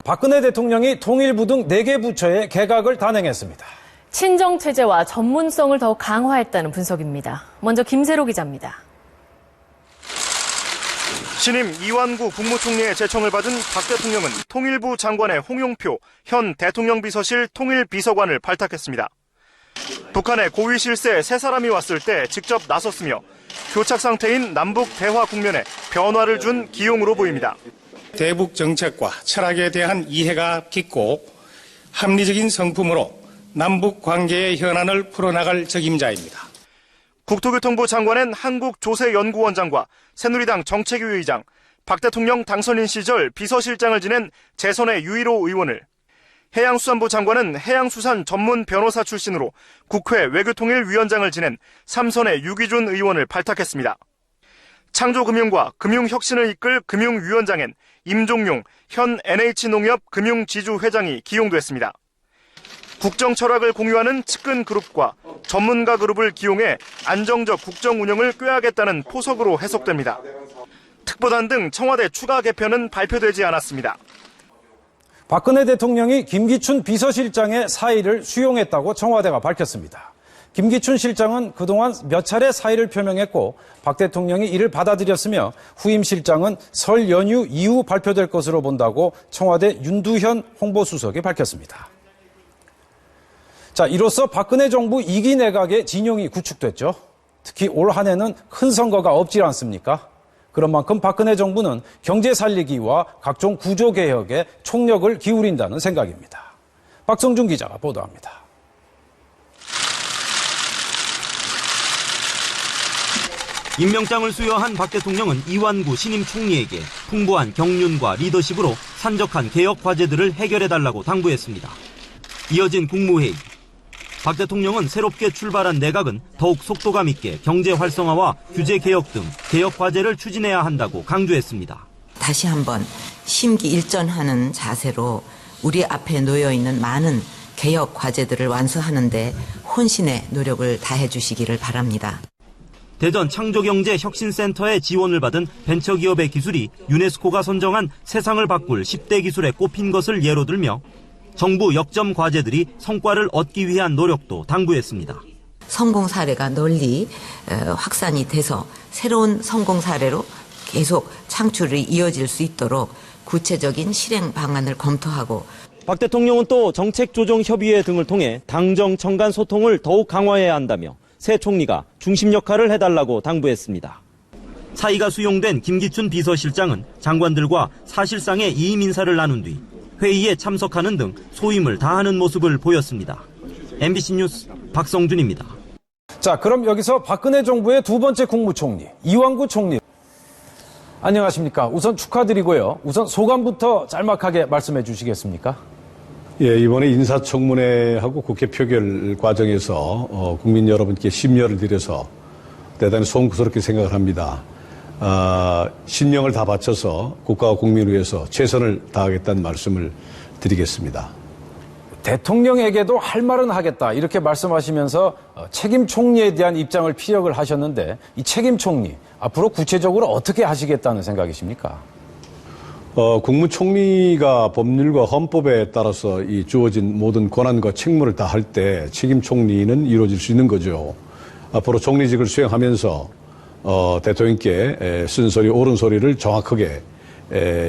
박근혜 대통령이 통일부 등 4개 부처의 개각을 단행했습니다. 친정체제와 전문성을 더욱 강화했다는 분석입니다. 먼저 김세로 기자입니다. 신임 이완구 국무총리의 제청을 받은 박 대통령은 통일부 장관의 홍용표 현 대통령 비서실 통일비서관을 발탁했습니다. 북한의 고위 실세 3사람이 왔을 때 직접 나섰으며 교착 상태인 남북 대화 국면에 변화를 준 기용으로 보입니다. 대북 정책과 철학에 대한 이해가 깊고 합리적인 성품으로 남북 관계의 현안을 풀어나갈 적임자입니다. 국토교통부 장관은 한국조세연구원장과 새누리당 정책위 의장, 박 대통령 당선인 시절 비서실장을 지낸 재선의 유일호 의원을, 해양수산부 장관은 해양수산 전문 변호사 출신으로 국회 외교통일위원장을 지낸 삼선의 유기준 의원을 발탁했습니다. 창조금융과 금융혁신을 이끌 금융위원장엔 임종용 현 NH농협 금융지주회장이 기용됐습니다. 국정 철학을 공유하는 측근 그룹과 전문가 그룹을 기용해 안정적 국정 운영을 꾀하겠다는 포석으로 해석됩니다. 특보단 등 청와대 추가 개편은 발표되지 않았습니다. 박근혜 대통령이 김기춘 비서실장의 사의를 수용했다고 청와대가 밝혔습니다. 김기춘 실장은 그동안 몇 차례 사의를 표명했고 박 대통령이 이를 받아들였으며 후임 실장은 설 연휴 이후 발표될 것으로 본다고 청와대 윤두현 홍보수석이 밝혔습니다. 자, 이로써 박근혜 정부 2기 내각의 진영이 구축됐죠. 특히 올 한 해는 큰 선거가 없지 않습니까? 그런 만큼 박근혜 정부는 경제 살리기와 각종 구조 개혁에 총력을 기울인다는 생각입니다. 박성준 기자가 보도합니다. 임명장을 수여한 박 대통령은 이완구 신임 총리에게 풍부한 경륜과 리더십으로 산적한 개혁 과제들을 해결해달라고 당부했습니다. 이어진 국무회의. 박 대통령은 새롭게 출발한 내각은 더욱 속도감 있게 경제 활성화와 규제 개혁 등 개혁 과제를 추진해야 한다고 강조했습니다. 다시 한번 심기일전하는 자세로 우리 앞에 놓여 있는 많은 개혁 과제들을 완수하는 데 혼신의 노력을 다해 주시기를 바랍니다. 대전 창조경제혁신센터의 지원을 받은 벤처기업의 기술이 유네스코가 선정한 세상을 바꿀 10대 기술에 꼽힌 것을 예로 들며 정부 역점 과제들이 성과를 얻기 위한 노력도 당부했습니다. 성공 사례가 널리 확산이 돼서 새로운 성공 사례로 계속 창출이 이어질 수 있도록 구체적인 실행 방안을 검토하고 박 대통령은 또 정책조정협의회 등을 통해 당정 청간 소통을 더욱 강화해야 한다며 새 총리가 중심 역할을 해달라고 당부했습니다. 사의가 수용된 김기춘 비서실장은 장관들과 사실상의 이임 인사를 나눈 뒤 회의에 참석하는 등 소임을 다하는 모습을 보였습니다. MBC 뉴스 박성준입니다. 자, 그럼 여기서 박근혜 정부의 두 번째 국무총리 이완구 총리. 안녕하십니까. 우선 축하드리고요. 우선 소감부터 짤막하게 말씀해 주시겠습니까? 예, 이번에 인사청문회하고 국회 표결 과정에서 국민 여러분께 심려를 드려서 대단히 송구스럽게 생각을 합니다. 신명을 다 바쳐서 국가와 국민을 위해서 최선을 다하겠다는 말씀을 드리겠습니다. 대통령에게도 할 말은 하겠다 이렇게 말씀하시면서 책임 총리에 대한 입장을 피력을 하셨는데 이 책임 총리 앞으로 구체적으로 어떻게 하시겠다는 생각이십니까? 국무총리가 법률과 헌법에 따라서 이 주어진 모든 권한과 책무를 다 할 때 책임 총리는 이루어질 수 있는 거죠. 앞으로 총리직을 수행하면서 대통령께 쓴소리, 옳은 소리를 정확하게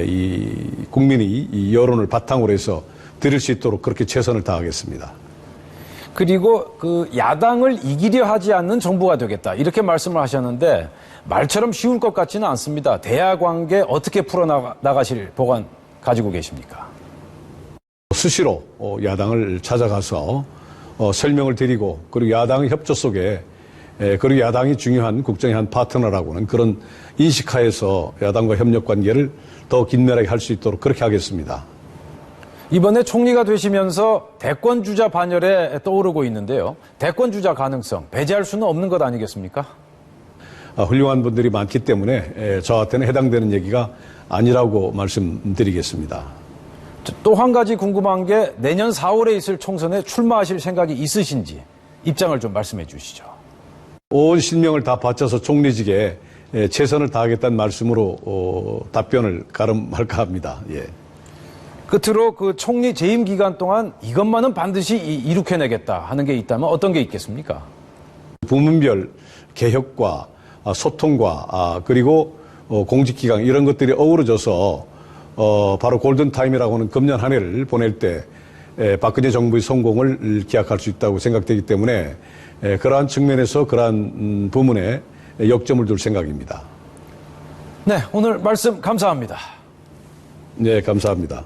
이 국민이 이 여론을 바탕으로 해서 들을 수 있도록 그렇게 최선을 다하겠습니다. 그리고 그 야당을 이기려 하지 않는 정부가 되겠다 이렇게 말씀을 하셨는데 말처럼 쉬울 것 같지는 않습니다. 대야 관계 어떻게 풀어나가실 보관 가지고 계십니까? 수시로 야당을 찾아가서 설명을 드리고 그리고 야당의 협조 속에 그리고 야당이 중요한 국정의 한 파트너라고는 그런 인식하에서 야당과 협력 관계를 더 긴밀하게 할 수 있도록 그렇게 하겠습니다. 이번에 총리가 되시면서 대권주자 반열에 떠오르고 있는데요. 대권주자 가능성 배제할 수는 없는 것 아니겠습니까? 훌륭한 분들이 많기 때문에 저한테는 해당되는 얘기가 아니라고 말씀드리겠습니다. 또 한 가지 궁금한 게 내년 4월에 있을 총선에 출마하실 생각이 있으신지 입장을 좀 말씀해 주시죠. 온 신명을 다 바쳐서 총리직에 최선을 다하겠다는 말씀으로 답변을 가름할까 합니다. 예. 끝으로 그 총리 재임 기간 동안 이것만은 반드시 이룩해내겠다 하는 게 있다면 어떤 게 있겠습니까? 부문별 개혁과 소통과 그리고 공직기강 이런 것들이 어우러져서 바로 골든타임이라고 하는 금년 한 해를 보낼 때 박근혜 정부의 성공을 기약할 수 있다고 생각되기 때문에 그러한 측면에서 그러한 부문에 역점을 둘 생각입니다. 네, 오늘 말씀 감사합니다. 네, 감사합니다.